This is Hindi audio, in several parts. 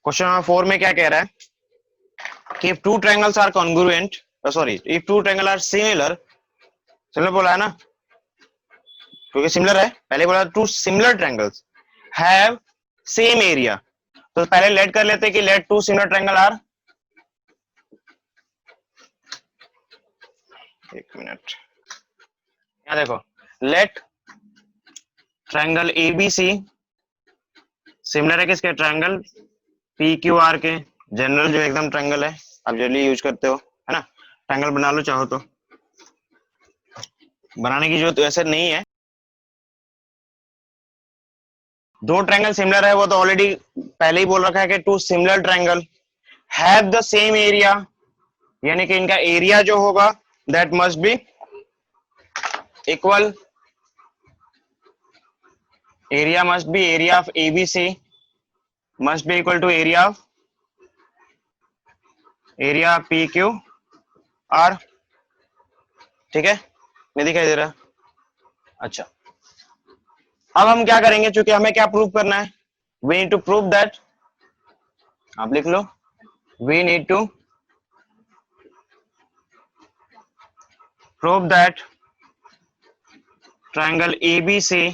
क्वेश्चन नंबर 4 में क्या कह रहा है कि if two triangles are congruent, if two triangles are similar, similar बोला है ना, क्योंकि सिमिलर है, पहले बोला two similar triangles have same area, तो पहले लेट कर लेते हैं कि let two similar triangle are, एक मिनट, यहां देखो, लेट ट्रायंगल एबीसी सिमिलर है किसके, ट्रायंगल पी क्यू आर के, जनरल जो एकदम ट्रायंगल है आप जनरली यूज करते हो, है ना, ट्रायंगल बना लो चाहो तो, बनाने की जरूरत ऐसे नहीं है, दो ट्रायंगल सिमिलर है वो तो ऑलरेडी पहले ही बोल रखा है कि two similar triangle have the same area, यानी कि इनका एरिया जो होगा that must be equal, area must be, area of ABC must be equal to area of P Q R, ठीक है, नहीं दिखाई दे रहा, अच्छा, अब हम क्या करेंगे, चूंकि हमें क्या प्रूव करना है, we need to prove that, आप लिख लो, we need to prove that triangle ABC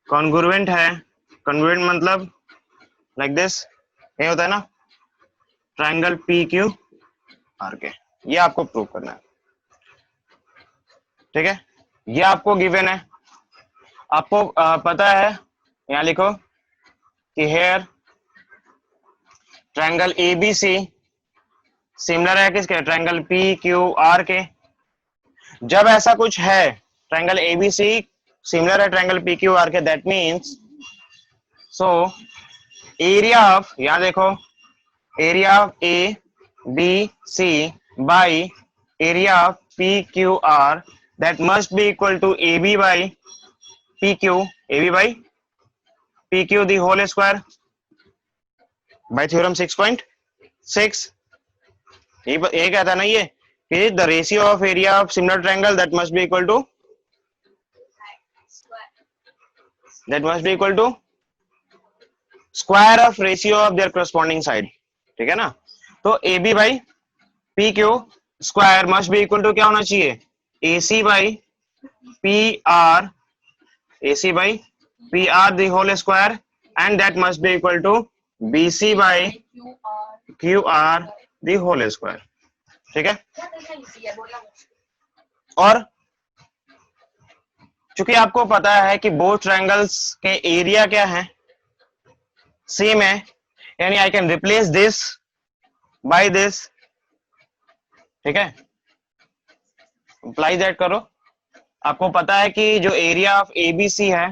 congruent है, कॉन्ग्रुएंट मतलब लाइक दिस, ये होता है ना, ट्रायंगल पी क्यू आर के, ये आपको प्रूव करना है, ठीक है, ये आपको गिवन है, आपको पता है, यहां लिखो कि हेयर ट्रायंगल एबीसी सिमिलर है किसके, ट्रायंगल पी क्यू आर के, जब ऐसा कुछ है, ट्रायंगल एबीसी सिमिलर है ट्रायंगल पी क्यू आर के, that means, so area of, यहां देखो, area of A B C by area of P Q R that must be equal to A B by P Q, A B by P Q the whole square by theorem 6.6, ये कहता है ना ये कि the ratio of area of similar triangle that must be equal to square of ratio of their corresponding side, ठीक है ना, तो A B by P Q square must be equal to क्या होना चाहिए, A C by P R, A C by P R the whole square, and that must be equal to B C by Q R the whole square, ठीक है, और चूंकि आपको पता है कि बोथ ट्रायंगल्स के एरिया क्या है, सेम है, यानी I can replace this by this, ठीक है, अप्लाई दैट करो, आपको पता है कि जो एरिया ऑफ एबीसी है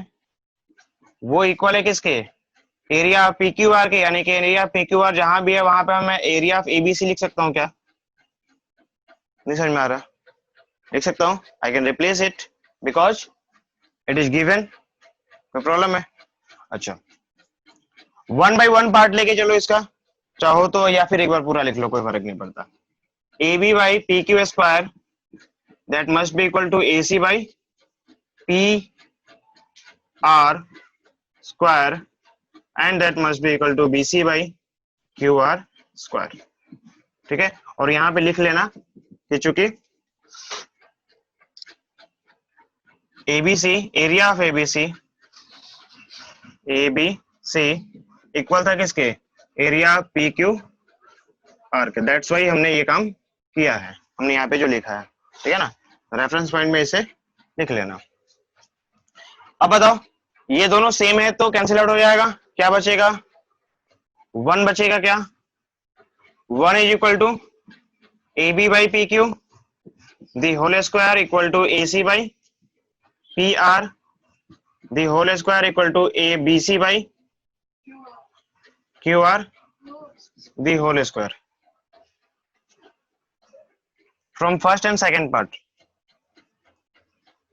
वो इक्वल है किसके, area of P Q R के, यानी कि एरिया पी क्यू आर जहां भी है वहां पे मैं एरिया ऑफ एबीसी लिख सकता हूं क्या, नहीं समझ में आ रहा, लिख सकता हूं, I can replace it because it is given, कोई प्रॉब्लम है, अच्छा, 1 बाई 1 पार्ट लेके चलो इसका, चाहो तो, या फिर एक बार पूरा लिख लो, कोई फर्क नहीं पड़ता, A B by P Q square that must be equal to A C by P R square and that must be equal to B C by Q R square, ठीक है, और यहां पे लिख लेना कि चूंकि ABC, area of ABC, ABC equal था किसके, एरिया पी क्यू आर के, दैट्स वाई हमने ये काम किया है, हमने यहाँ पे जो लिखा है, ठीक है ना, रेफरेंस पॉइंट में इसे लिख लेना। अब बताओ, ये दोनों सेम है तो कैंसिल आउट हो जाएगा, क्या बचेगा, 1 बचेगा, क्या 1 is equal to A B by P Q the whole square equal to A C by P R the whole square equal to A B C by Q R the whole square, from first and second part,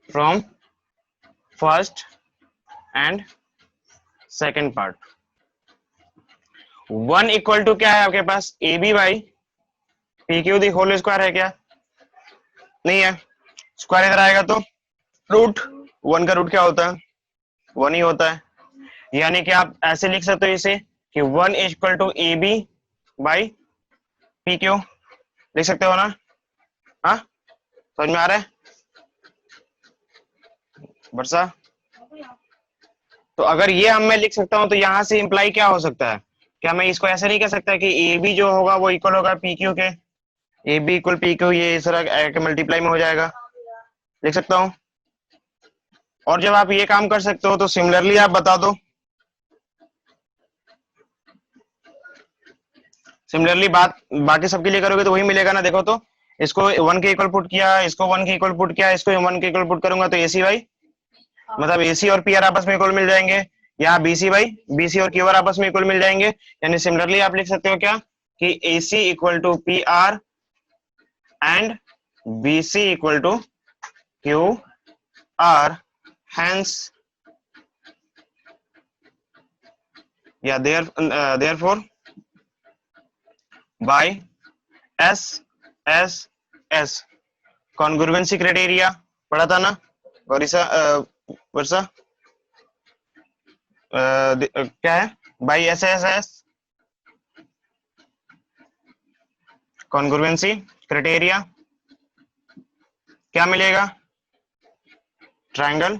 from first and second part, 1 equal to क्या है आपके पास, A B by P Q the whole square है क्या, नहीं है, स्क्वायर इधर आएगा तो रूट, 1 का रूट क्या होता है, 1 ही होता है, यानी कि आप ऐसे लिख सकते हो इसे कि 1 is equal to A B by P Q, लिख सकते हो ना? हाँ, समझ में आ रहा है वर्षा? तो अगर ये हम मैं लिख सकता हूं तो यहां से इंप्लाई क्या हो सकता है? क्या मैं इसको ऐसे नहीं कह सकता कि ए बी जो होगा वो इक्वल होगा पी क्यू के? A B equal P Q, ये इस तरह के मल्टीप्लाई में हो जाएगा, लिख सकता हूं। और जब आप ये काम कर सकते हो तो सिमिलरली आप बता दो, सिमिलरली बात बाकी सबके लिए करोगे तो वही मिलेगा ना। देखो तो इसको 1 के इक्वल पुट किया, इसको 1 के इक्वल पुट किया, इसको 1 के इक्वल पुट करूंगा तो एसी बाई, मतलब एसी और पी आर आपस में इक्वल मिल जाएंगे। यहाँ बीसी बाई बीसी और क्यू आर आपस में इक्वल मिल जाएंगे। यानी सिमिलरली आप लिख सकते हो क्या कि AC equal to P R and BC equal to Q R, hence yeah therefore by SSS congruency criteria पढ़ा था ना वर्षा? वर्षा क्या है? बाई SSS कॉन्ग्रुएंसी क्राइटेरिया क्या मिलेगा? ट्रायंगल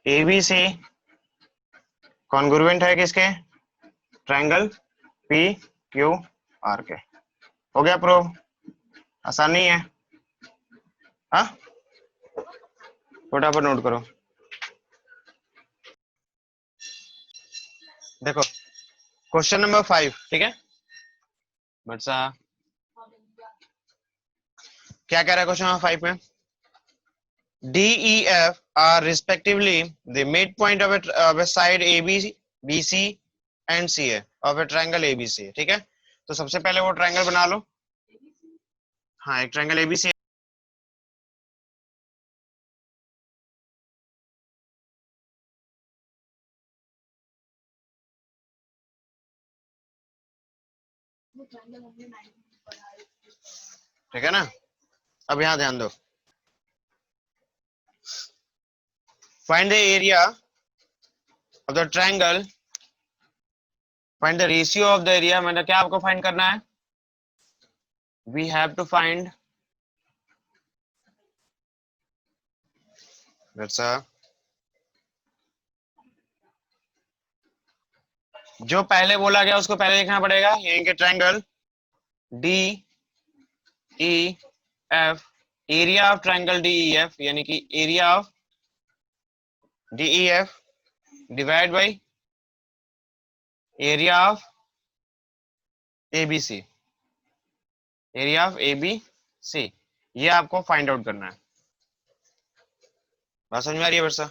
ABC कॉन्ग्रुएंट है किसके? ट्रायंगल PQR के। हो गया प्रूव? आसान नहीं है? हाँ, फटाफट नोट करो। देखो क्वेश्चन नंबर 5, ठीक है बच्चा, क्या कह रहा है क्वेश्चन नंबर 5 में? DEF are respectively the midpoint of a side AB, BC and CA of a triangle ABC, ठीक है? तो सबसे पहले वो ट्रायंगल बना लो। हाँ, एक ट्रायंगल ABC ठीक है ना? अब यहाँ ध्यान दो, find the area of the triangle, find the ratio of the area. मतलब क्या आपको फाइंड करना है? वी हैव टू फाइंड जो पहले बोला गया उसको पहले लिखना पड़ेगा, यानी कि triangle DEF, area of triangle DEF, यानी कि area of DEF divide by area of ABC, area of ABC, ये आपको फाइंड आउट करना है। बात समझ में आ रही है वर्षा?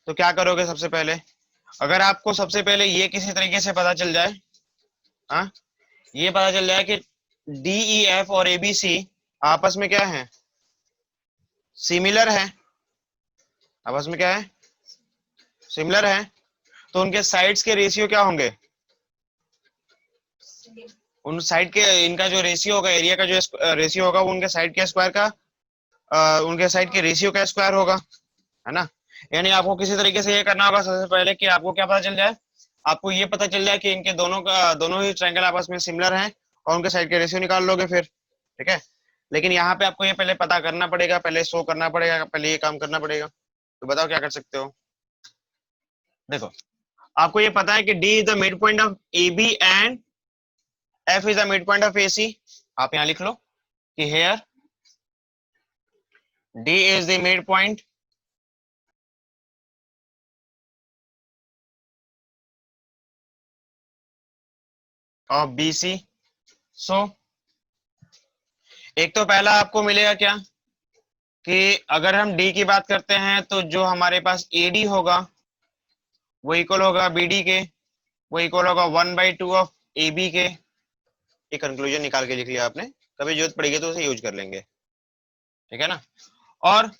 तो क्या करोगे सबसे पहले, अगर आपको सबसे पहले ये किसी तरीके से पता चल जाए, हाँ, ये पता चल जाए कि DEF और ABC आपस में क्या है? सिमिलर है। आपस में क्या है? सिमिलर है। तो उनके साइड्स के रेशियो क्या होंगे? उन साइड के, इनका जो रेशियो होगा, एरिया का जो रेशियो होगा वो उनके साइड के स्क्वायर का, उनके साइड के रेशियो का स्क्वायर होगा, है ना? यानी आपको किसी तरीके से ये करना होगा सबसे पहले कि आपको क्या पता चल जाए, आपको ये पता चल जाए कि इनके दोनों ही ट्रायंगल आपस में सिमिलर हैं और उनके साइड के रेशियो निकाल लोगे फिर, ठीक है? लेकिन यहाँ पे आपको ये पहले पता करना पड़ेगा, पहले शो करना पड़ेगा, पहले ये काम करना पड़ेगा। तो बताओ क्या कर सकते हो? देखो आपको ये पता है कि D is the mid point of AB and F is the mid point of AC। आप यहाँ लिख लो कि hair D is the midpoint of BC। So एक तो पहला आपको मिलेगा क्या कि अगर हम D की बात करते हैं तो जो हमारे पास AD होगा वो इक्वल होगा BD के, वो इक्वल होगा 1/2 ऑफ AB के। ये कंक्लूजन निकाल के लिख लिया आपने, कभी जरूरत पड़ेगी तो उसे यूज कर लेंगे, ठीक है ना? और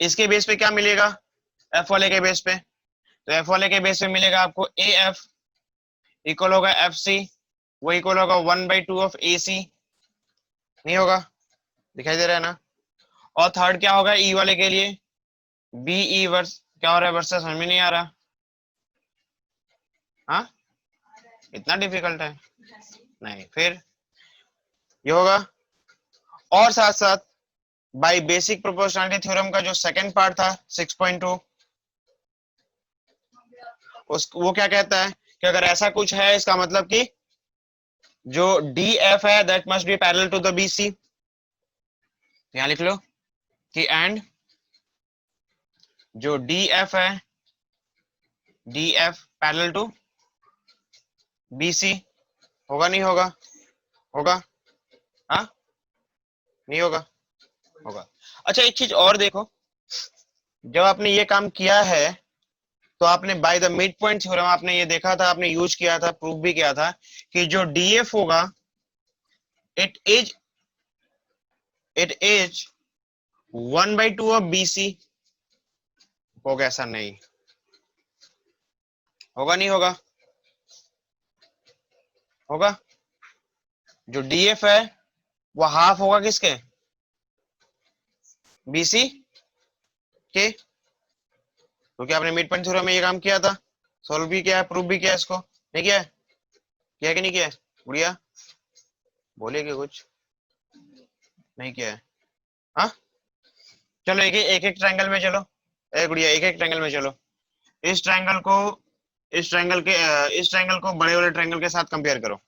इसके बेस पे क्या मिलेगा? F वाले के बेस पे, तो F वाले के बेस पे मिलेगा आपको AF इक्वल होगा FC, वो इक्वल होगा 1/2 ऑफ AC। नहीं होगा? दिखाई दे रहा है ना? और थर्ड क्या होगा E वाले के लिए? BE वर्स क्या हो रहा है वर्सेस, समझ में नहीं आ रहा? हाँ, इतना डिफिकल्ट है? नहीं। फिर ये होगा। और साथ साथ बाय बेसिक प्रोपोर्शनलिटी थ्योरम का जो सेकंड पार्ट था 6.2, उस वो क्या कहता है कि अगर ऐसा कुछ है इसका मतलब कि जो डी एफ है that must be parallel to the B C. यहां लिख लो कि एंड जो डी एफ है, D F parallel to B C. होगा नहीं होगा? होगा। हाँ नहीं होगा? होगा। अच्छा एक चीज और देखो, जब आपने ये काम किया है तो आपने by the mid point theorem आपने ये देखा था, आपने यूज किया था, प्रूव भी किया था कि जो डीएफ होगा इट इज 1/2 ऑफ बीसी। होगा ऐसा? नहीं होगा। नहीं होगा? होगा। जो डीएफ है वो हाफ होगा किसके? बीसी के। क्योंकि आपने मिड पॉइंट थ्योरम में ये काम किया था, सॉल्व भी किया है, प्रूव भी किया है। इसको नहीं किया है? किया कि नहीं किया है? गुड़िया बोलेगी कुछ? नहीं किया है? हाँ चलो एक एक ट्रायंगल में चलो। ए गुड़िया एक एक ट्रायंगल में चलो। इस ट्रायंगल को इस ट्रायंगल को बड़े वाले ट्रायंगल के साथ कंपेयर करो।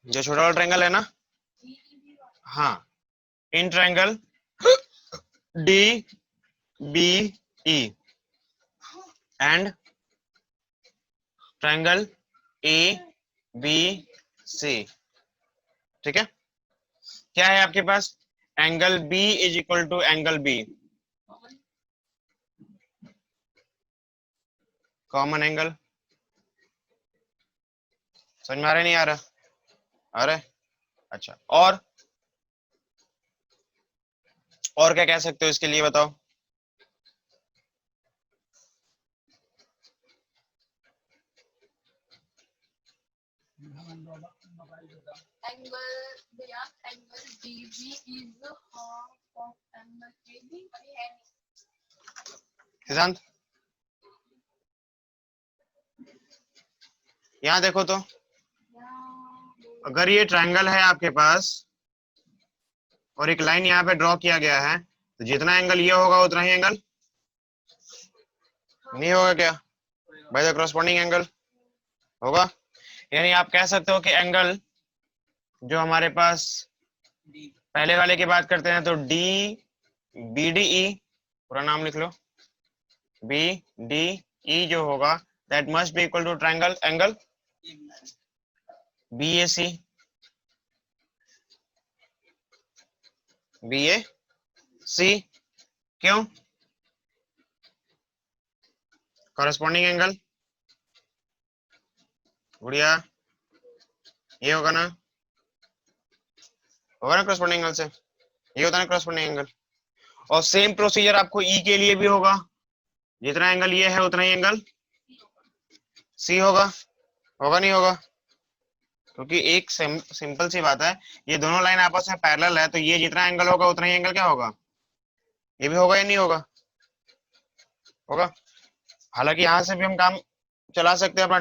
जो छोटा वाला ट्रायंगल है ना, हाँ, in triangle D B E and triangle A B C. ठीक है? क्या है आपके पास? Angle B is equal to angle B, common angle. समझ में आ रहा है नहीं आ रहा? आ रहा है? अच्छा। और क्या कह सकते हो इसके लिए बताओ? सिद्धांत यहाँ देखो तो, अगर ये ट्रायंगल है आपके पास और एक लाइन यहाँ पे ड्रॉ किया गया है, तो जितना एंगल ये होगा उतना ही एंगल नहीं होगा क्या? बाय द क्रॉसपोंडिंग एंगल होगा। यानी आप कह सकते हो कि एंगल जो हमारे पास पहले वाले की बात करते हैं तो डी बी डी ई, पूरा नाम लिख लो, बी डी ई जो होगा that must be equal to triangle angle B A C. B A C क्यों? कॉरेस्पॉन्डिंग एंगल गुड़िया ये होगा ना? होगा ना कॉरेस्पॉन्डिंग एंगल से? ये होता है ना कॉरेस्पॉन्डिंग एंगल। और सेम प्रोसीजर आपको ई के लिए भी होगा, जितना एंगल ये है उतना ही एंगल सी होगा। होगा नहीं होगा? क्योंकि एक सिंपल सी बात है, ये दोनों लाइन आपस में पैरेलल है, तो ये जितना एंगल होगा उतना ही एंगल क्या होगा? ये भी होगा या नहीं होगा? होगा। हालांकि यहाँ से भी हम काम चला सकते हैं अपना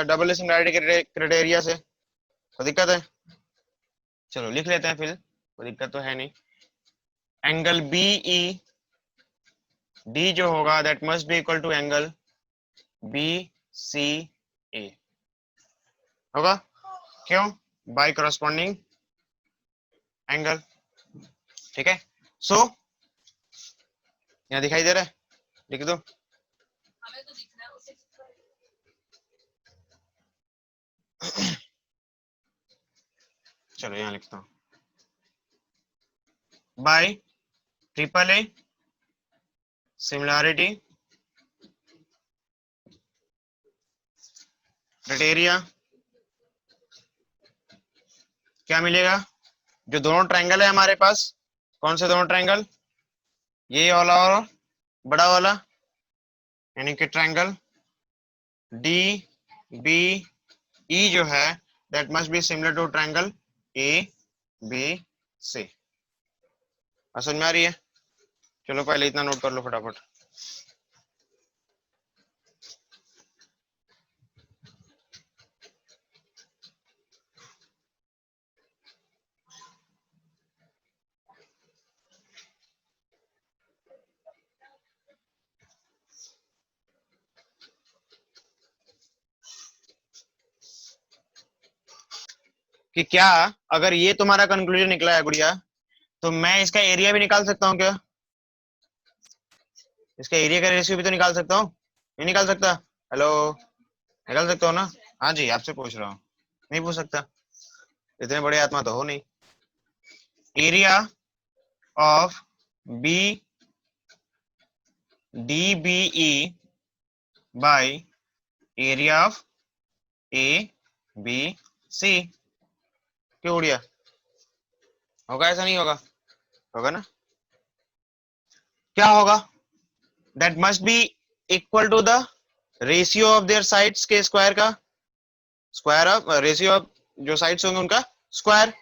डबल सिमिलैरिटी क्राइटेरिया से, तो दिक्कत है? चलो लिख लेते हैं फिर, कोई दिक्कत तो है नहीं। एंगल बी ई डी जो होगा that must be equal to angle B C A होगा। क्यों? By corresponding angle. ठीक है? सो यहाँ दिखाई दे रहा है? लिख दो। चलो यहाँ लिखता हूँ, bye triple A similarity criteria क्या मिलेगा? जो दोनों ट्रायंगल है हमारे पास, कौन से दोनों ट्रायंगल? ये वाला और बड़ा वाला, यानी कि ट्रायंगल डी बी ई जो है that must be similar to triangle A B C. समझ में आ रही है? चलो पहले इतना नोट कर लो फटाफट। कि क्या अगर ये तुम्हारा कंक्लूजन निकला है गुड़िया, तो मैं इसका एरिया भी निकाल सकता हूँ क्या? इसका एरिया का रेशियो भी तो निकाल सकता हूँ, नहीं निकाल सकता? हेलो, निकाल सकता हूँ ना? हाँ जी, आपसे पूछ रहा हूँ, नहीं पूछ सकता? इतने बड़े आत्मा तो हो नहीं। Area of B D B E by area of A B C. क्यों उड़िया? होगा ऐसा नहीं होगा? होगा ना? क्या होगा? That must be equal to the ratio of their sides के स्क्वायर का स्क्वायर ऑफ रेशियो ऑफ जो साइड्स होंगे उनका स्क्वायर।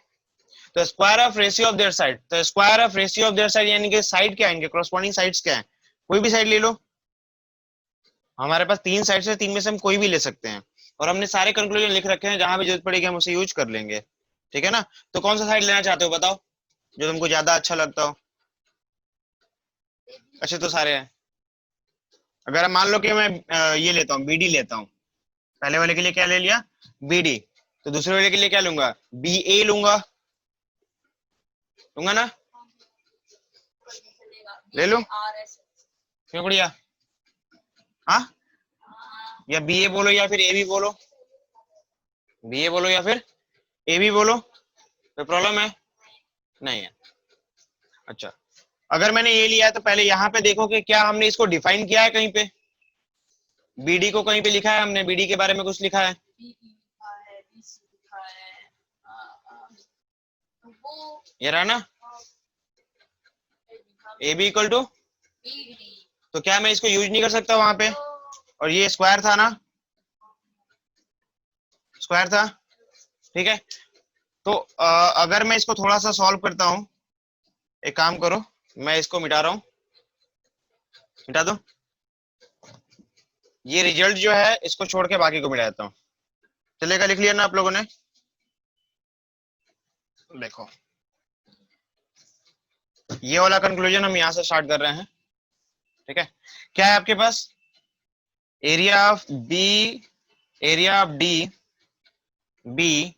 तो square of ratio of their side, तो square of ratio of their side यानी कि साइड क्या आएंगे, कॉरस्पॉन्डिंग साइड्स क्या है? कोई भी साइड ले लो, हमारे पास तीन साइड है, तीन में से हम कोई भी ले सकते हैं, और हमने सारे कंक्लूजन लिख रखे हैं, जहां भी जरूरत पड़ेगी हम उसे यूज कर लेंगे। ठीक है ना? तो कौन सा साइड लेना चाहते हो बताओ, जो तुमको ज्यादा अच्छा लगता हो? अच्छे तो सारे हैं। अगर मान लो कि मैं ये लेता हूँ, बीडी लेता हूँ, पहले वाले के लिए क्या ले लिया? बीडी। तो दूसरे वाले के लिए क्या लूंगा? बी ए लूंगा, लूंगा ना? ले लूं? क्यों बढ़िया? हाँ, या बी ए बोलो या फिर ए बी बोलो, बी ए बोलो या फिर ए बी बोलो, कोई प्रॉब्लम है? नहीं है। अच्छा, अगर मैंने ये लिया है तो पहले यहाँ पे देखो कि क्या हमने इसको डिफाइन किया है कहीं पे, बीडी को कहीं पे लिखा है हमने, बीडी के बारे में कुछ लिखा है? ये रहा ना, ए बी इक्वल टू, तो क्या मैं इसको यूज नहीं कर सकता वहां पे? और ये स्क्वायर था ना, स्क्वायर था, ठीक है। तो अगर मैं इसको थोड़ा सा सॉल्व करता हूं, एक काम करो, मैं इसको मिटा रहा हूं, मिटा दो, ये रिजल्ट जो है इसको छोड़ के बाकी को मिटा देता हूं, चलेगा? लिख लिया ना आप लोगों ने? देखो, ये वाला कंक्लूजन हम यहां से स्टार्ट कर रहे हैं, ठीक है। क्या है आपके पास? Area of B, area of D B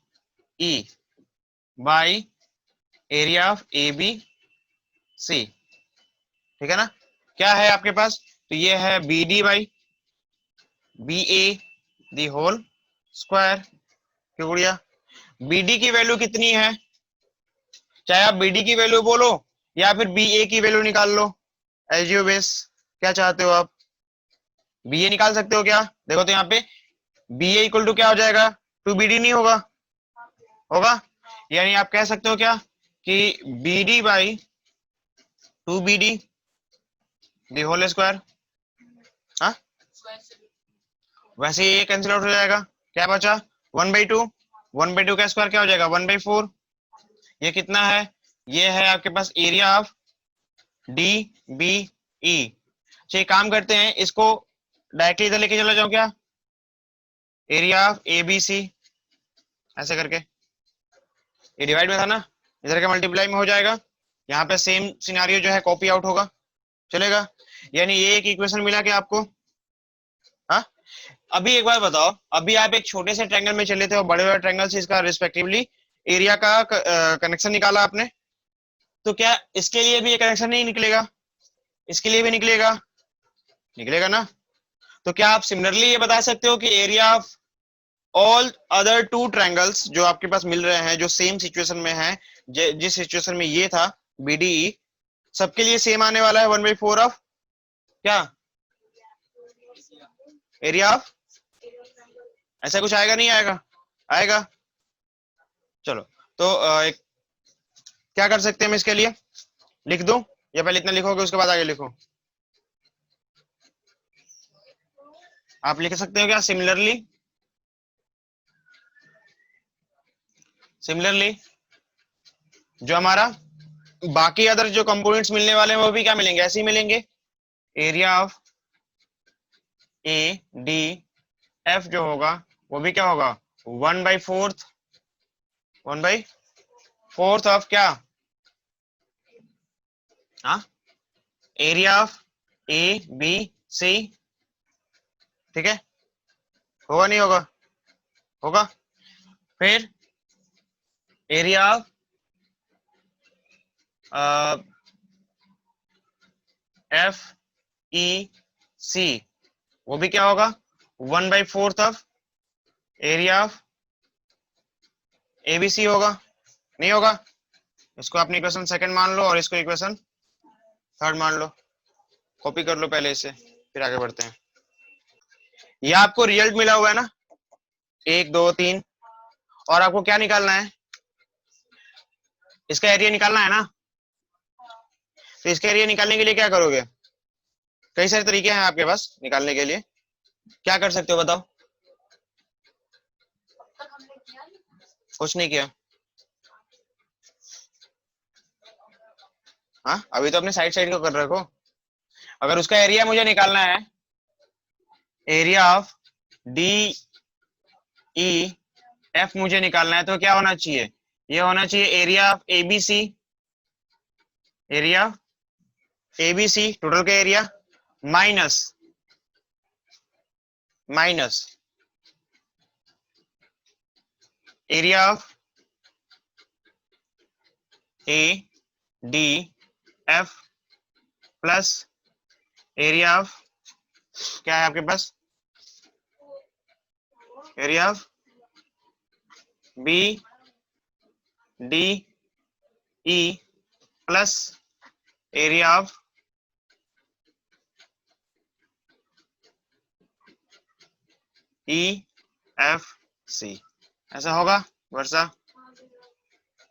E by area of A B C, ठीक है ना? क्या है आपके पास? तो ये है B D by B A the whole square. क्यों गुड़िया? बी डी की वैल्यू कितनी है? चाहे आप बी डी की वैल्यू बोलो या फिर बी ए की वैल्यू निकाल लो, एज यू बेस, क्या चाहते हो आप? बी ए निकाल सकते हो क्या? देखो तो यहाँ पे बी ए इक्वल टू क्या हो जाएगा? टू बी डी नहीं होगा? होगा, यानी आप कह सकते हो क्या कि B D by two B D the whole square. हाँ, वैसे ये कैंसिल आउट हो जाएगा, क्या बचा? One by two, one by two का स्क्वायर क्या हो जाएगा? One by four. ये कितना है? ये है आपके पास area of D B E. चलिए काम करते हैं, इसको डायरेक्टली इधर लेके चला जाओ क्या, area of A B C, ऐसे करके, ये डिवाइड में था ना, इधर के मल्टीप्लाई में हो जाएगा, यहाँ पे सेम सिनारियो जो है कॉपी आउट होगा, चलेगा? यानी ये एक इक्वेशन मिला क्या आपको? हाँ, अभी एक बार बताओ, अभी आप एक छोटे से ट्रायंगल में चले थे और बड़े बड़े ट्रायंगल से इसका रिस्पेक्टिवली एरिया का कनेक्शन निकाला आपने, तो क्या इसके लिए भी ये कनेक्शन नहीं निकलेगा? इसके लिए भी निकलेगा, निकलेगा ना? तो क्या आप सिमिलरली ये बता सकते हो कि area of all other two triangles जो आपके पास मिल रहे हैं, जो सेम सिचुएशन में है, जिस सिचुएशन में ये था बीडीई, सबके लिए सेम आने वाला है वन बाई फोर ऑफ क्या, एरिया ऑफ, ऐसा कुछ आएगा नहीं आएगा? आएगा। चलो, तो एक क्या कर सकते हैं हम इसके लिए, लिख दूं या पहले इतना लिखोगे उसके बाद आगे लिखो? आप लिख सकते हो क्या सिमिलरली? सिमिलरली जो हमारा बाकी अदर जो कंपोनेंट्स मिलने वाले हैं वो भी क्या मिलेंगे? ऐसे ही मिलेंगे। Area of A D F जो होगा वो भी क्या होगा? One by fourth, one by fourth of क्या? हाँ, area of A B C, ठीक है? होगा नहीं होगा? होगा। फिर area of F E C, वो भी क्या होगा 1/4 ऑफ एरिया ऑफ एबीसी होगा, नहीं होगा? इसको अपनी इक्वेशन सेकंड मान लो और इसको इक्वेशन थर्ड मान लो, कॉपी कर लो पहले इसे, फिर आगे बढ़ते हैं। ये आपको रिजल्ट मिला हुआ है ना, 1 2 3, और आपको क्या निकालना है, इसका एरिया निकालना है ना। तो इसका एरिया निकालने के लिए क्या करोगे, कई सारे तरीके हैं आपके पास निकालने के लिए, क्या कर सकते हो बताओ? कुछ नहीं किया। हाँ, अभी तो अपने साइड साइड को कर रखो। अगर उसका एरिया मुझे निकालना है, area of D E F मुझे निकालना है, तो क्या होना चाहिए, ये होना चाहिए area of ABC, area ABC total का area minus minus area of A D F plus area of, क्या है आपके पास, area of B D E plus area of E F C. ऐसा होगा वर्षा?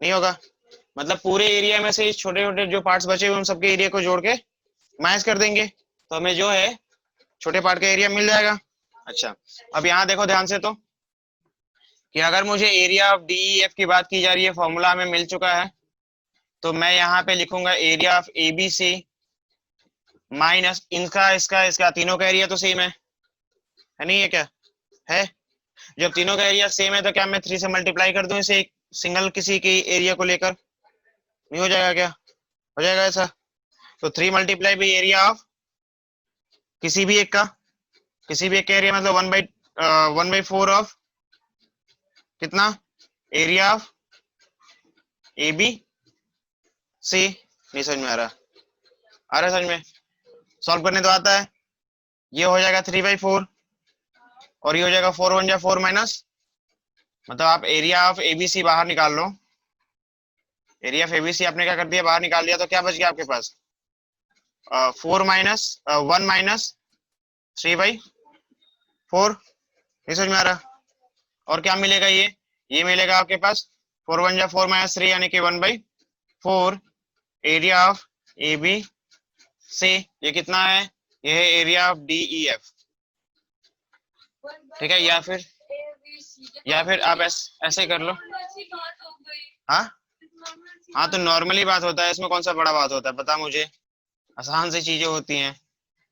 नहीं होगा, मतलब पूरे एरिया में से छोटे छोटे जो पार्ट्स बचे हुए उन सबके एरिया को जोड़ के माइनस कर देंगे, तो हमें जो है छोटे पार्ट का एरिया मिल जाएगा। अच्छा, अब यहाँ देखो ध्यान से, तो कि अगर मुझे एरिया ऑफ डी एफ की बात की जा रही है, फॉर्मूला हमें मिल चुका है, तो मैं यहाँ पे लिखूंगा area of A B C minus इनका इसका इसका, तीनों का एरिया तो सेम है नहीं है क्या, है? जब तीनों का एरिया सेम है तो क्या मैं 3 से मल्टीप्लाई कर दूं इसे एक सिंगल किसी के एरिया को लेकर, नहीं हो जाएगा क्या, हो जाएगा ऐसा? तो 3 मल्टीप्लाई बाई एरिया ऑफ किसी भी एक का, किसी भी एक का एरिया मतलब 1/4 ऑफ कितना, area of A B C. नहीं समझ में आ रहा? आ रहा है समझ में? सॉल्व करने तो आता है। ये हो जाएगा 3/4 और ये हो जाएगा 4 1 जा 4 माइनस, मतलब आप एरिया ऑफ एबीसी बाहर निकाल लो, एरिया ऑफ एबीसी आपने क्या कर दिया, बाहर निकाल दिया, तो क्या बच गया आपके पास, 4 माइनस 1 माइनस 3/4। नहीं समझ में आ रहा? और क्या मिलेगा, ये मिलेगा आपके पास 4 1 जा 4 माइनस 3 यानी कि 1/4 area of A B C. ये कितना है, ये है area of D E F, ठीक है? या फिर आप ऐसे कर लो। हाँ हाँ, तो नॉर्मली बात होता है, इसमें कौन सा बड़ा बात होता है, पता मुझे, आसान सी चीजें होती हैं।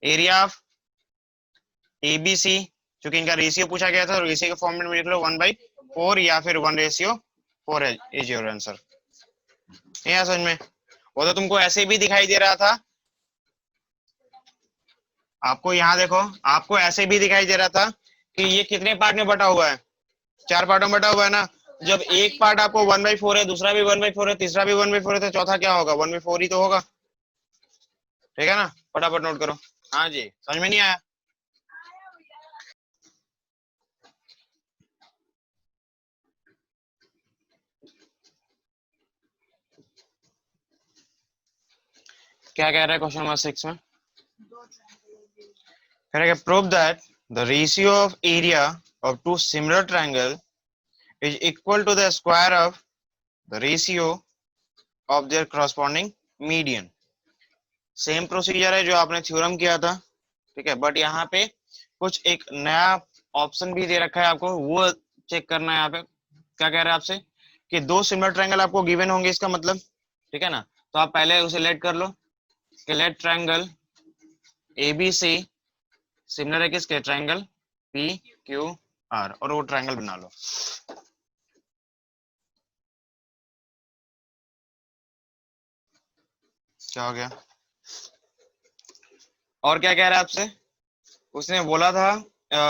Area of A B C, चूंकि इनका रेशियो पूछा गया था, रेशियो के फॉर्मेट में लिख लो 1/4 या फिर 1:4 है, इज योर आंसर। नहीं समझ में? वो तो तुमको ऐसे भी दिखाई दे रहा था, आपको यहाँ देखो, आपको ऐसे भी दिखाई दे रहा था कि ये कितने पार्ट में बटा हुआ है, 4 पार्टों में बटा हुआ है ना। जब एक पार्ट आपको 1/4 है, दूसरा भी 1/4 है, तीसरा भी 1/4 है, तो चौथा क्या होगा, 1/4 ही तो होगा, ठीक है ना? फटाफट नोट करो। हाँ जी, समझ में नहीं आया? क्या कह रहा है क्वेश्चन नंबर 6 में, कह रहा है prove that the ratio of area of two similar triangle is equal to the square of the ratio of their corresponding median। Same procedure है जो आपने थ्योरम किया था, ठीक है, बट यहाँ पे कुछ एक नया ऑप्शन भी दे रखा है आपको, वो चेक करना है। यहाँ पे क्या कह रहा है आपसे कि 2 सिमिलर ट्रायंगल आपको गिवन होंगे, इसका मतलब, ठीक है ना? तो आप पहले उसे लेट कर लो कि let triangle A B C similar है किसके, ट्रायंगल पी क्यू आर, और वो ट्रायंगल बना लो। क्या हो गया? और क्या कह रहा है आपसे, उसने बोला था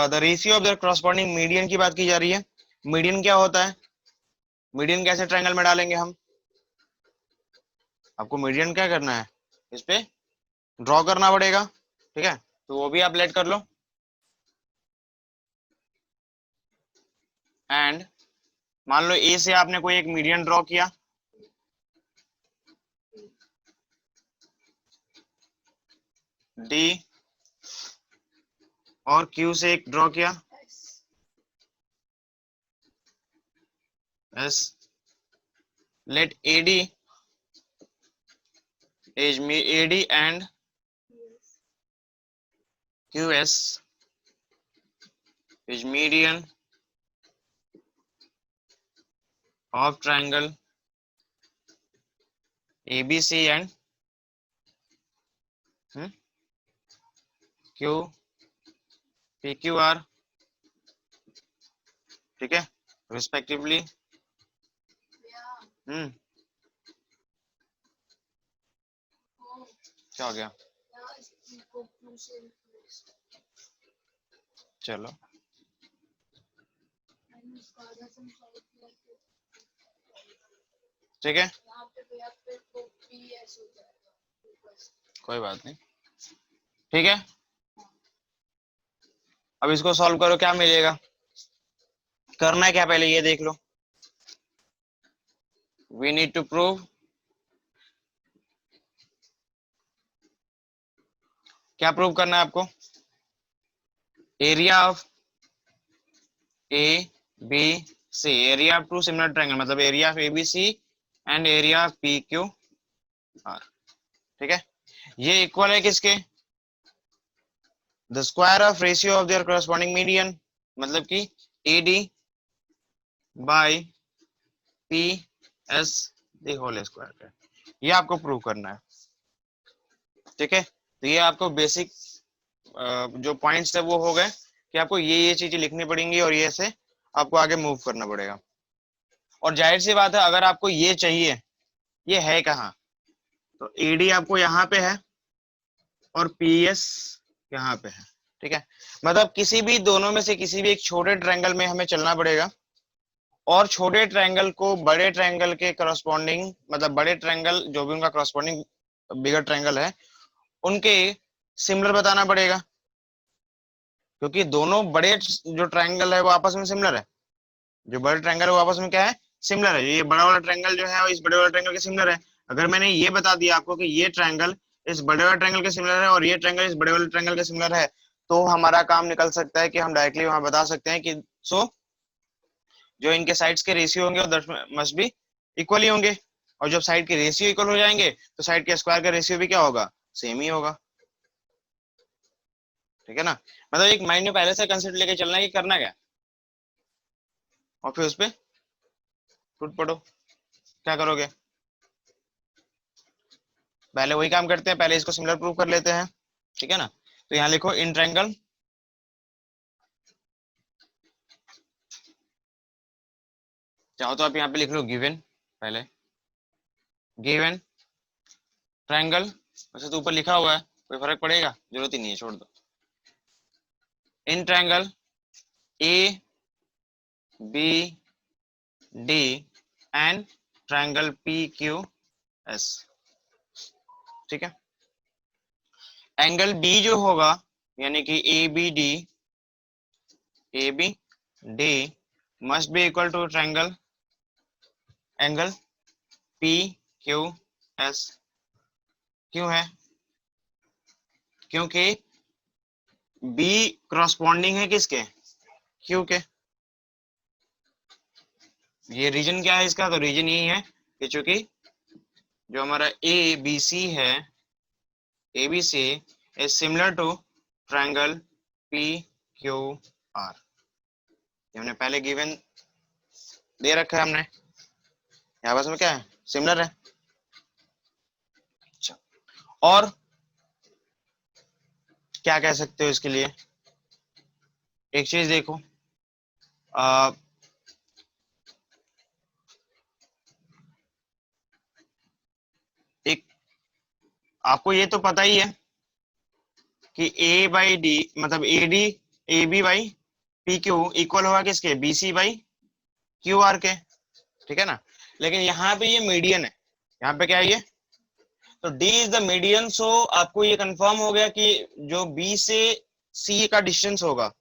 the ratio of the corresponding median की बात की जा रही है। मीडियन क्या होता है, मीडियन कैसे ट्रायंगल में डालेंगे हम? आपको मीडियन क्या करना है, इस पे ड्रॉ करना पड़ेगा, ठीक है, तो वो भी आप लेट कर लो। एंड मान लो ए से आपने कोई एक मीडियन ड्रॉ किया, डी और क्यू से एक ड्रॉ किया, S. Let AD is AD and QS is median of triangle ABC and PQR, ठीक है, रिस्पेक्टिवली। क्या हो गया? चलो ठीक है, कोई बात नहीं, ठीक है। अब इसको सॉल्व करो, क्या मिलेगा, करना है क्या पहले ये देख लो। वी नीड टू प्रूव, क्या प्रूव करना है आपको? Area of A B C, area of two similar triangle, मतलब area of ABC and area of P Q R, ठीक है। ये इक्वल है किसके? The square of ratio of their corresponding median, मतलब कि AD by P S the whole square का, ये आपको प्रूव करना है, ठीक है। तो ये आपको बेसिक जो पॉइंट्स है वो हो गए कि आपको ये चीजें लिखनी पड़ेंगी और ये से आपको आगे मूव करना पड़ेगा। और जाहिर सी बात है, अगर आपको ये चाहिए, ये है कहाँ, तो एडी आपको यहाँ पे है और पीएस यहाँ पे है, ठीक है। मतलब किसी भी दोनों में से किसी भी एक छोटे ट्रायंगल में हमें चलना पड़ेगा और छोटे ट्रायंगल को बड़े ट्रायंगल के करस्पॉन्डिंग, मतलब बड़े ट्रायंगल जो भी उनका करस्पॉन्डिंग बिगर ट्रायंगल है उनके सिमिलर बताना पड़ेगा, क्योंकि दोनों बड़े जो ट्रायंगल है वो आपस में सिमिलर है। जो बड़े ट्रायंगल है वो आपस में क्या है, सिमिलर है। ये बड़ा वाला ट्रायंगल जो है वो इस बड़े वाले ट्रायंगल के सिमिलर है। अगर मैंने ये बता दिया आपको कि ये ट्रायंगल इस बड़े वाले ट्रायंगल के सिमिलर है और ये ट्रायंगल इस बड़े वाले ट्रायंगल के सिमिलर है, तो हमारा काम निकल सकता है कि हम डायरेक्टली वहां बता सकते हैं कि सो जो इनके साइड्स के रेशियो होंगे वो मस्ट बी इक्वली होंगे, और जब साइड के रेशियो इक्वल हो जाएंगे तो साइड के स्क्वायर का रेशियो भी क्या होगा, सेम ही होगा, ठीक है ना। मतलब एक माइंड में पहले से कंसेप्ट लेके चलना है कि करना क्या, और फिर उस पे टूट पड़ो। क्या करोगे? पहले वही काम करते हैं, पहले इसको सिमिलर प्रूव कर लेते हैं, ठीक है ना। तो यहाँ लिखो इन ट्रायंगल चाहो तो आप यहाँ पे लिख लो गिवन, पहले गिवन ट्रायंगल, वैसे तो ऊपर लिखा हुआ है, कोई फर्क पड़ेगा, जरूरत ही नहीं है, छोड़ दो। In triangle A B D and triangle P Q S, ठीक है। एंगल बी जो होगा यानी कि A B D must be equal to triangle angle P Q S. क्यों है? क्योंकि बी क्रॉसपॉन्डिंग है किसके, क्यू के। ये रीजन क्या है इसका, तो रीजन यही है कि चूंकि जो हमारा ए बी सी है, A B C is similar to triangle P Q R. हमने पहले गिवन दे रखा है, हमने यहाँ बस में क्या है, सिमिलर है। अच्छा, और क्या कह सकते हो इसके लिए, एक चीज देखो, एक आपको ये तो पता ही है कि ए बाई डी मतलब A D A B by P Q equal होगा किसके, B C by Q R के, ठीक है ना। लेकिन यहाँ पे ये मीडियन है, यहाँ पे क्या है ये, तो डी इज द मीडियन। सो आपको ये कंफर्म हो गया कि जो बी से सी का डिस्टेंस होगा,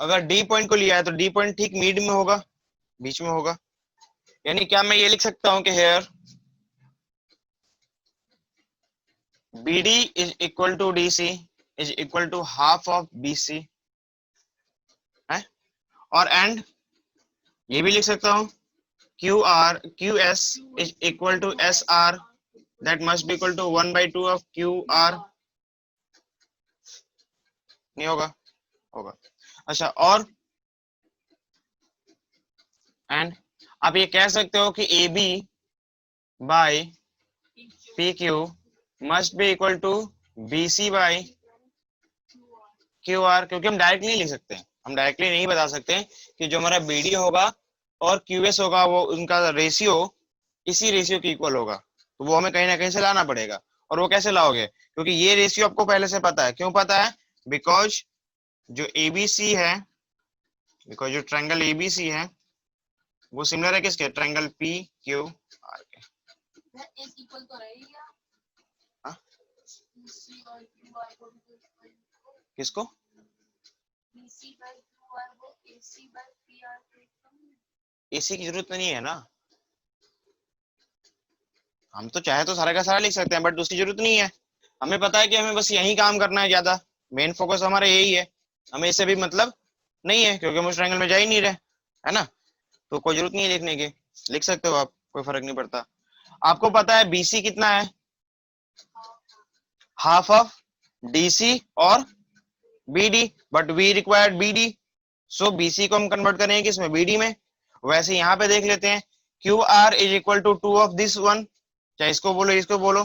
अगर डी पॉइंट को लिया है तो डी पॉइंट ठीक मिड में होगा, बीच में होगा। यानी क्या मैं ये लिख सकता हूं कि hair BD is equal to DC is equal to half of BC है। और एंड ये भी लिख सकता हूं QS is equal to SR that must be equal to 1/2 of QR। नहीं होगा, होगा। अच्छा, और एंड आप ये कह सकते हो कि AB by PQ must be equal to BC by QR, क्योंकि हम डायरेक्टली नहीं लिख सकते, हम डायरेक्टली नहीं बता सकते कि जो हमारा BD होगा और QS होगा वो उनका रेशियो इसी रेशियो के इक्वल होगा, तो वो हमें कहीं ना कहीं से लाना पड़ेगा। और वो कैसे लाओगे, क्योंकि ये रेशियो आपको पहले से पता है। क्यों पता है? बिकॉज जो ABC है, बिकॉज जो ट्रायंगल ABC है वो सिमिलर है किसके, ट्रायंगल PQR के। हाँ? किसको? AC की जरूरत नहीं है ना, हम तो चाहे तो सारा का सारा लिख सकते हैं, बट उसकी जरूरत नहीं है। हमें पता है कि हमें बस यही काम करना है, ज्यादा मेन फोकस हमारा यही है, हमें इससे भी मतलब नहीं है क्योंकि हम उस ट्रायंगल में जा ही नहीं रहे, है ना। तो कोई जरूरत नहीं है लिखने की, लिख सकते हो आप, कोई फर्क नहीं पड़ता। आपको पता है BC कितना है, हाफ ऑफ DC और BD, but we required BD, so BC को हम कन्वर्ट करेंगे किसमें, BD में। वैसे यहाँ पे देख लेते हैं QR is equal to 2 of this one, चाहे इसको बोलो इसको बोलो,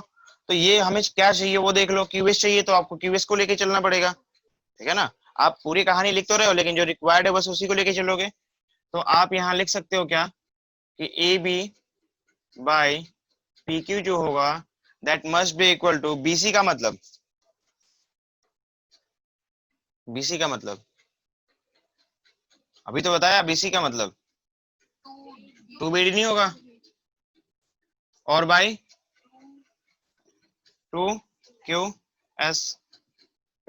तो ये हमें क्या चाहिए वो देख लो, QS चाहिए तो आपको QS को लेके चलना पड़ेगा, ठीक है ना। आप पूरी कहानी लिख तो रहे हो लेकिन जो रिक्वायर्ड है बस उसी को लेके चलोगे। तो आप यहाँ लिख सकते हो क्या कि AB बाय PQ जो होगा that must be equal to BC का मतलब, BC का मतलब अभी तो बताया, BC का मतलब 2BD नहीं होगा, और बाय 2QS,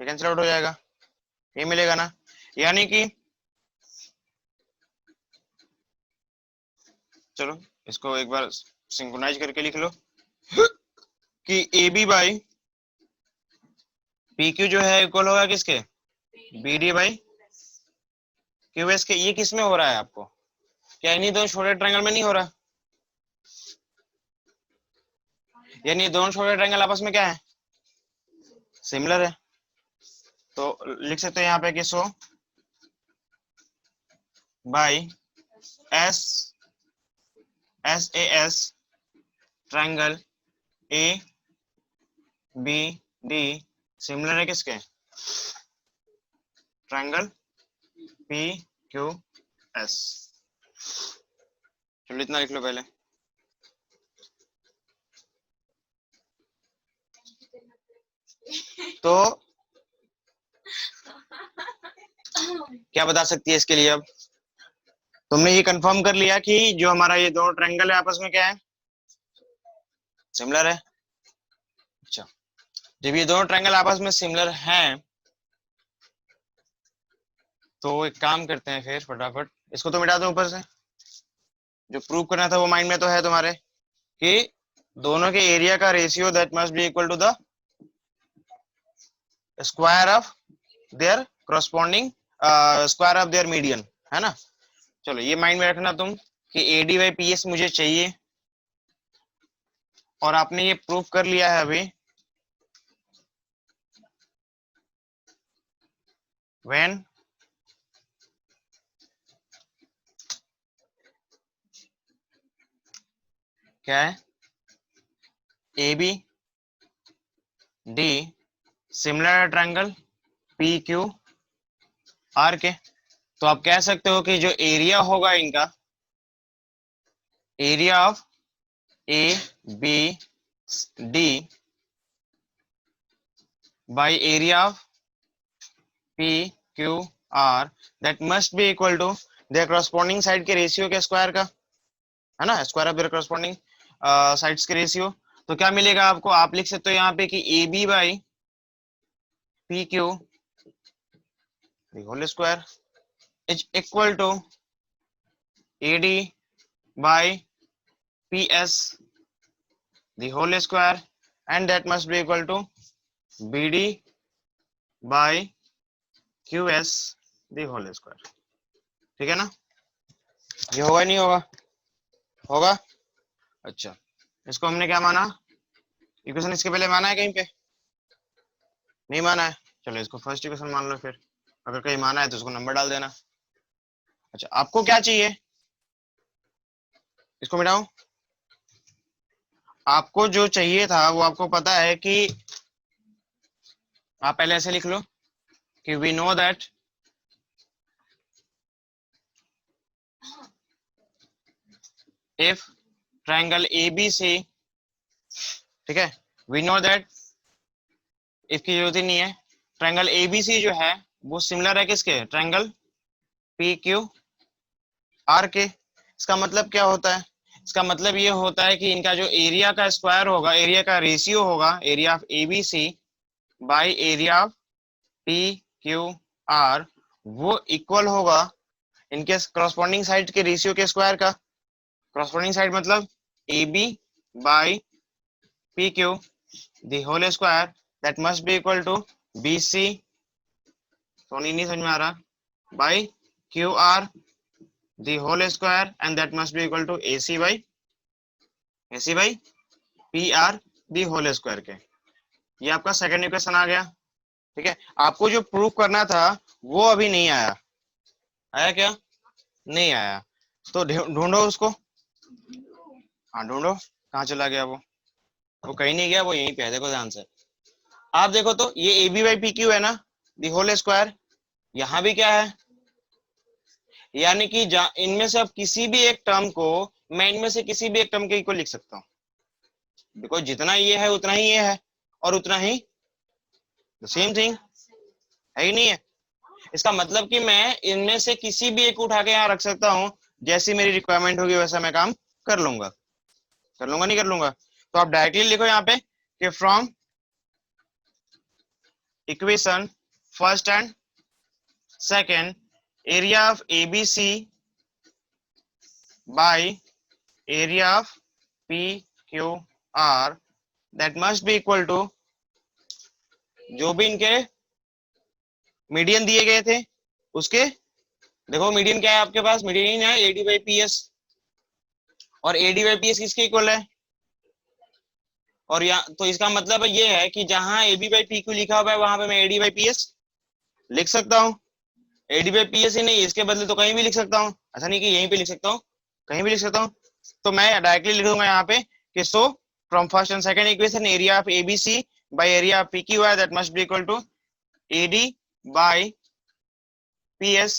ये कैंसिल आउट हो जाएगा, ये मिलेगा ना। यानी कि चलो इसको एक बार सिंक्रोनाइज करके लिख लो कि AB बाई PQ जो है इक्वल होगा किसके, BD बाई QS के। ये किस में हो रहा है आपको, क्या इन्हीं दो छोटे ट्रायंगल में नहीं हो रहा? यानी दोनों छोटे ट्रायंगल आपस में क्या है, सिमिलर है। तो लिख सकते हैं यहाँ पे कि so by SAS triangle ABD similar है किसके, ट्रायंगल PQS। चलो इतना लिख लो पहले। तो क्या बता सकती है इसके लिए, अब तुमने ये कंफर्म कर लिया कि जो हमारा ये दो ट्रायंगल है आपस में क्या है, सिमिलर है। अच्छा, जब ये दोनों ट्रायंगल आपस में सिमिलर हैं तो एक काम करते हैं फिर फटाफट इसको तो मिटा दो ऊपर से। जो प्रूव करना था वो माइंड में तो है तुम्हारे कि दोनों के एरिया का ratio that must be equal to the square of their corresponding square of their median, है ना। चलो ये माइंड में रखना तुम कि AD बाई PS मुझे चाहिए, और आपने ये प्रूफ कर लिया है अभी, व्हेन क्या है ABD सिमिलर ट्रायंगल PQR के। तो आप कह सकते हो कि जो एरिया होगा इनका, area of ABD by area of PQR that must be equal to their corresponding side के रेशियो के स्क्वायर का। है ना, square of their corresponding sides के रेशियो। तो क्या मिलेगा आपको, आप लिख सकते हो यहाँ पे कि A B by P Q whole square is equal to A D by P S the whole square and that must be equal to BD by QS the whole square। ठीक है ना, ये होगा नहीं होगा, होगा। अच्छा, इसको हमने क्या माना, इक्वेशन इसके पहले माना है कहीं पे, नहीं माना है, चलो इसको फर्स्ट इक्वेशन मान लो फिर, अगर कहीं माना है तो उसको नंबर डाल देना। अच्छा, आपको क्या चाहिए, इसको मिटाओ, आपको जो चाहिए था वो आपको पता है कि आप पहले ऐसे लिख लो कि we know that if triangle ABC, ठीक है, वी नो दैट, इसकी जरूरत ही नहीं है, ट्रायंगल ABC जो है वो सिमिलर है किसके, ट्रायंगल PQR के। इसका मतलब क्या होता है, इसका मतलब ये होता है कि इनका जो एरिया का स्क्वायर होगा, एरिया का रेशियो होगा, area of ABC by area of PQR, वो इक्वल होगा इनके करस्पॉन्डिंग साइड के रेशियो के स्क्वायर का। करस्पॉन्डिंग साइड मतलब AB by PQ the whole square that must be equal to BC, सोनी नहीं समझ में आ रहा, by QR the whole square and that must be equal to AC by PR the whole square के। ये आपका सेकंड इक्वेशन आ गया। ठीक है, आपको जो प्रूव करना था वो अभी नहीं आया, आया क्या, नहीं आया, तो ढूंढो उसको, हाँ ढूंढो, कहाँ चला गया वो कहीं नहीं गया, वो यहीं पे है, देखो ध्यान से, आप देखो तो ये A B by P Q है ना, दी होल स्क्वायर, यहां भी क्या है, यानी कि इनमें से अब किसी भी एक टर्म को मैं इनमें से किसी भी एक टर्म के इक्वल लिख सकता हूँ, बिकॉज जितना ये है उतना ही ये है और उतना ही सेम थिंग है ही नहीं है। इसका मतलब कि मैं इनमें से किसी भी एक उठा के यहाँ रख सकता हूँ, जैसी मेरी रिक्वायरमेंट होगी वैसा मैं काम कर लूंगा, नहीं कर लूंगा। तो आप डायरेक्टली लिखो यहाँ पे कि from equation first and second, area of ABC by area of PQR that must be equal to, जो भी इनके मीडियन दिए गए थे उसके, देखो मीडियन क्या है आपके पास, मीडियन है AD by PS, और AD by PS किसके इक्वल है, और यहाँ तो इसका मतलब ये है कि जहां AB by PQ लिखा हुआ है वहां पे मैं AD by PS लिख सकता हूँ। AD by PS ही नहीं, इसके बदले तो कहीं भी लिख सकता हूँ, ऐसा नहीं कि यहीं पे लिख सकता हूँ, कहीं भी लिख सकता हूँ। तो मैं डायरेक्टली लिखूंगा यहाँ पे कि so from first and second equation area of ABC by area of PQR that must be equal to AD by PS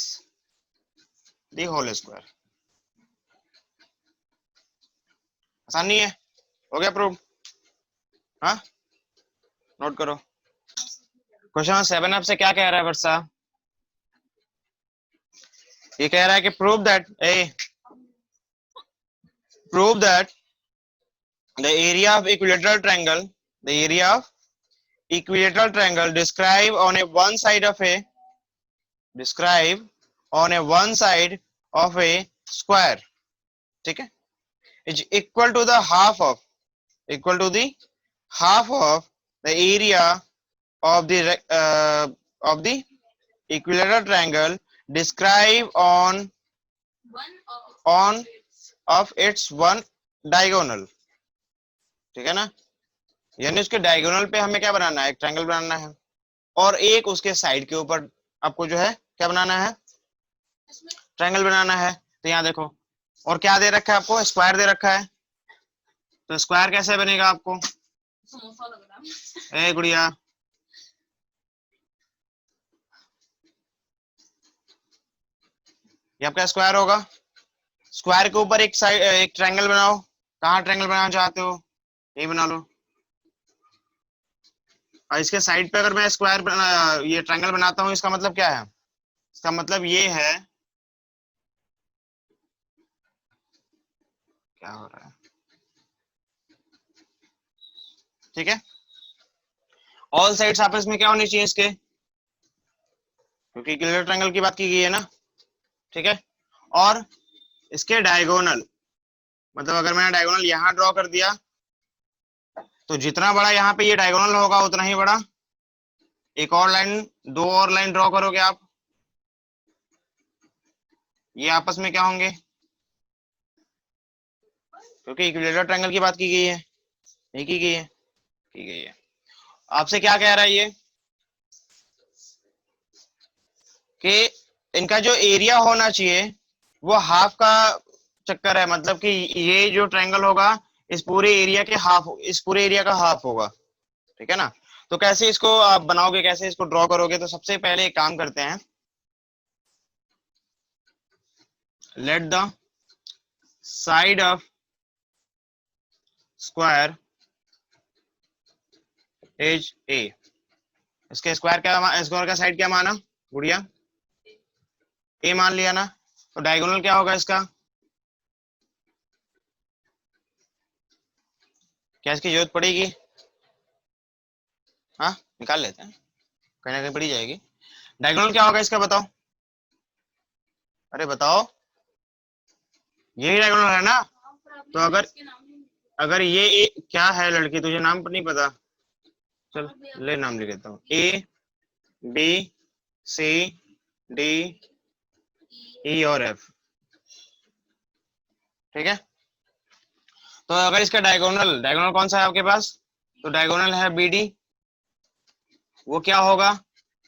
the whole square. आसान नहीं है, हो गया प्रूव, हाँ नोट करो। क्वेश्चन 7 आपसे क्या कह रहा है वर्षा, ये कह रहा है कि prove that the area of equilateral triangle, the area of equilateral triangle describe on a one side of a, describe on a one side of a square, ठीक है, is equal to the half of, equal to the half of the area of the equilateral triangle describe on of its one diagonal, ठीक है ना, यानी उसके डायगोनल पे हमें क्या बनाना है, एक ट्रायंगल बनाना है, और एक उसके साइड के ऊपर आपको जो है क्या बनाना है, ट्रायंगल बनाना है। तो यहाँ देखो, और क्या दे रखा है आपको, स्क्वायर दे रखा है, तो स्क्वायर कैसे बनेगा आपको, ए गुड़िया, ये आपका स्क्वायर होगा, स्क्वायर के ऊपर एक साइड एक ट्रायंगल बनाओ, कहाँ ट्रायंगल बनाना चाहते हो, ये बना लो, और इसके साइड पे अगर मैं स्क्वायर ये ट्रायंगल बनाता हूँ, इसका मतलब क्या है, इसका मतलब ये है क्या हो रहा है, ठीक है। ऑल साइड्स आपस में क्या होनी चाहिए इसके, क्योंकि इक्विलेटरल ट्रायंगल की बात की गई है ना, ठीक है। और इसके डायगोनल, मतलब अगर मैंने डायगोनल यहां ड्रॉ कर दिया तो जितना बड़ा यहाँ पे ये डायगोनल होगा उतना ही बड़ा एक और लाइन, दो और लाइन ड्रॉ करोगे आप, ये आपस में क्या होंगे, क्योंकि इक्विलेटरल ट्रायंगल की बात की गई है, नहीं की गई है, की गई है। आपसे क्या कह रहा है ये कि इनका जो एरिया होना चाहिए वो हाफ का चक्कर है, मतलब कि ये जो ट्रायंगल होगा इस पूरे एरिया के हाफ, इस पूरे एरिया का हाफ होगा, ठीक है ना। तो कैसे इसको आप बनाओगे, कैसे इसको ड्रॉ करोगे, तो सबसे पहले एक काम करते हैं, let the side of square is a. इसके स्क्वायर क्या, स्क्वायर का साइड क्या माना गुड़िया, ए मान लिया ना, तो डायगोनल क्या होगा इसका, क्या इसकी जरूरत पड़ेगी, हाँ निकाल लेते हैं, कहीं ना कहीं पड़ी जाएगी। डायगोनल क्या होगा इसका बताओ, अरे बताओ, यही डायगोनल है ना। तो अगर अगर ये क्या है लड़की, तुझे नाम पर नहीं पता, चल ले नाम लिख देता हूँ, ए बी सी डी ई और एफ, ठीक है। तो अगर इसका डायगोनल, डायगोनल कौन सा है आपके पास, तो डायगोनल है बी डी, वो क्या होगा,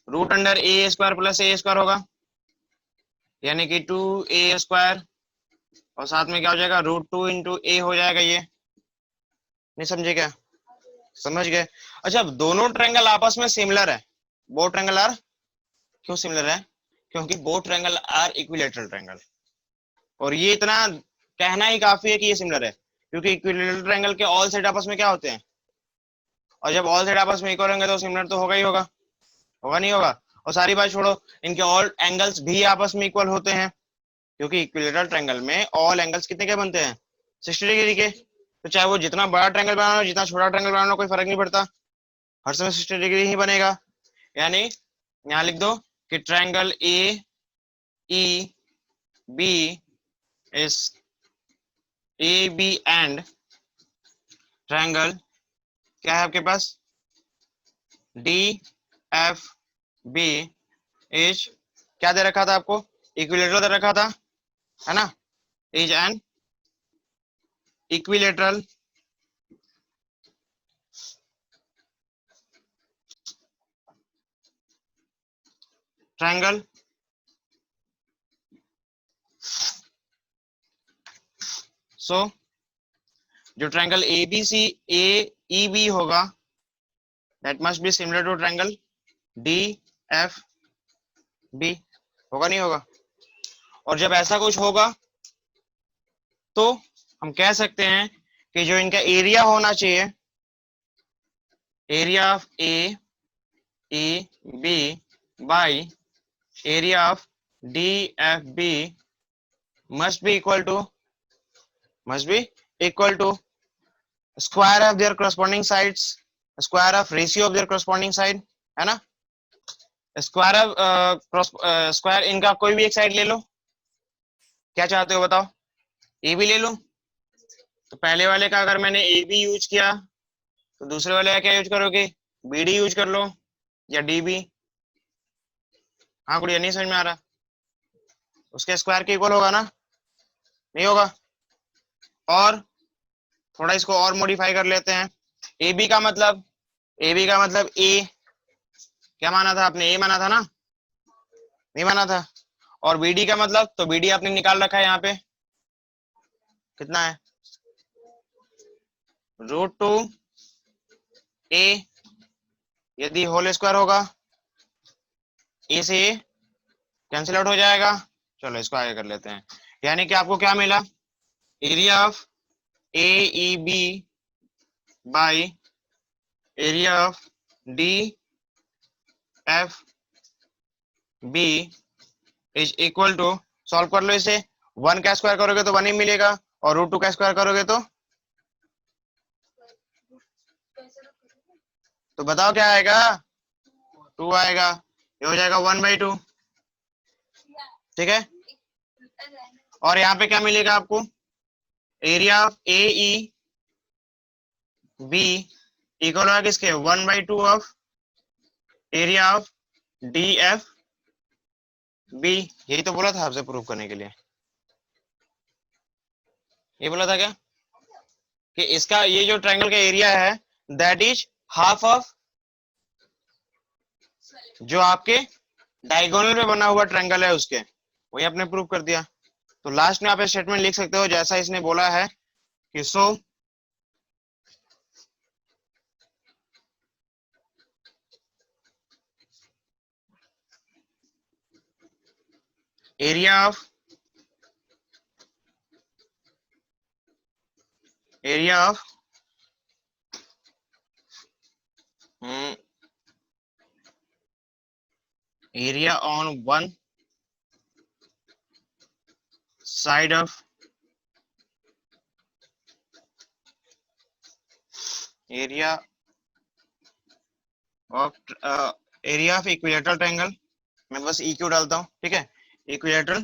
रूट अंडर ए स्क्वायर प्लस ए स्क्वायर होगा, यानी कि 2a² और साथ में क्या हो जाएगा, √2 इंटू ए हो जाएगा, ये नहीं समझे क्या, समझ गए। अच्छा, दोनों ट्रायंगल आपस में सिमिलर है, बोथ ट्रायंगल आर, क्यों सिमिलर है, क्योंकि both triangle are equilateral triangle, और ये इतना कहना ही काफी है कि ये सिमिलर है, क्योंकि इक्विलेटरल ट्रायंगल के ऑल साइड आपस में क्या होते हैं, और जब ऑल साइड आपस में इक्वल होंगे तो सिमिलर तो होगा ही होगा, होगा नहीं होगा। और सारी बात छोड़ो, इनके ऑल एंगल्स भी आपस में इक्वल होते हैं, क्योंकि इक्विलेटरल ट्रायंगल में ऑल एंगल्स कितने के बनते हैं, 60 डिग्री के। तो चाहे वो जितना बड़ा ट्रायंगल बनाना हो, जितना छोटा ट्रायंगल बनाना हो, कोई फर्क नहीं पड़ता, हर समय 60 डिग्री ही बनेगा। यानी यहाँ लिख दो कि triangle A E B is A B and triangle क्या है आपके पास, डी एफ बी इज, क्या दे रखा था आपको, इक्विलेटरल दे रखा था, है ना, is an equilateral triangle. So जो triangle A B C A E B होगा that must be similar to triangle D F B, होगा नहीं होगा। और जब ऐसा कुछ होगा तो हम कह सकते हैं कि जो इनका एरिया होना चाहिए, area of A B by area of D F B must be equal to square of their corresponding sides, square of ratio of their corresponding side, है ना। स्क्वायर ऑफ स्क्वायर इनका कोई भी एक साइड ले लो, क्या चाहते हो बताओ, ए भी ले लो, तो पहले वाले का अगर मैंने ए बी यूज किया तो दूसरे वाले का क्या यूज करोगे, बी डी यूज कर लो या डी बी, हाँ गुड़िया नहीं समझ में आ रहा, उसके स्क्वायर के इक्वल होगा ना, नहीं होगा। और थोड़ा इसको और मॉडिफाई कर लेते हैं, ए बी का मतलब, ए बी का मतलब ए, क्या माना था आपने, ए माना था ना, नहीं माना था। और बी डी का मतलब, तो बी डी आपने निकाल रखा है यहाँ पे, कितना है, √2 ए, यदि होल स्क्वायर होगा, ए से ए कैंसिल आउट हो जाएगा। चलो इसको आगे कर लेते हैं, यानी कि आपको क्या मिला, area of A E B by area of D F B is equal to, solve कर लो इसे, 1 का स्क्वायर करोगे तो 1 ही मिलेगा, और रूट 2 का स्क्वायर करोगे तो बताओ क्या आएगा, 2 आएगा। ये हो जाएगा 1/2। ठीक है, और यहाँ पे क्या मिलेगा आपको, area of A E B equal होगा किसके, 1/2 of area of D F B. यही तो बोला था आपसे प्रूव करने के लिए, ये बोला था क्या कि इसका ये जो ट्रायंगल का एरिया है दैट इज हाफ ऑफ जो आपके डायगोनल में बना हुआ ट्रायंगल है उसके, वही आपने प्रूव कर दिया। तो लास्ट में आप स्टेटमेंट लिख सकते हो जैसा इसने बोला है कि सो area of area on one side of area of equilateral triangle, मैं बस EQ डालता हूं, ठीक है, equilateral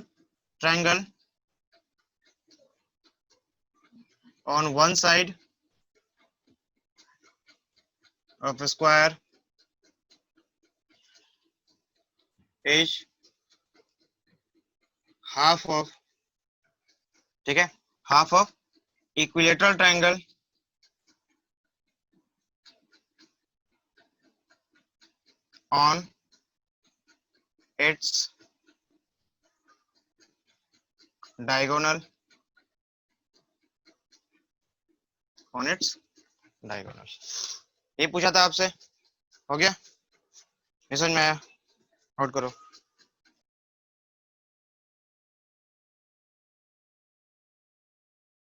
triangle on one side of a square is half of, ठीक है, half of equilateral triangle on its diagonal, ये पूछा था आपसे, हो गया, ये समझ में आया, आउट करो।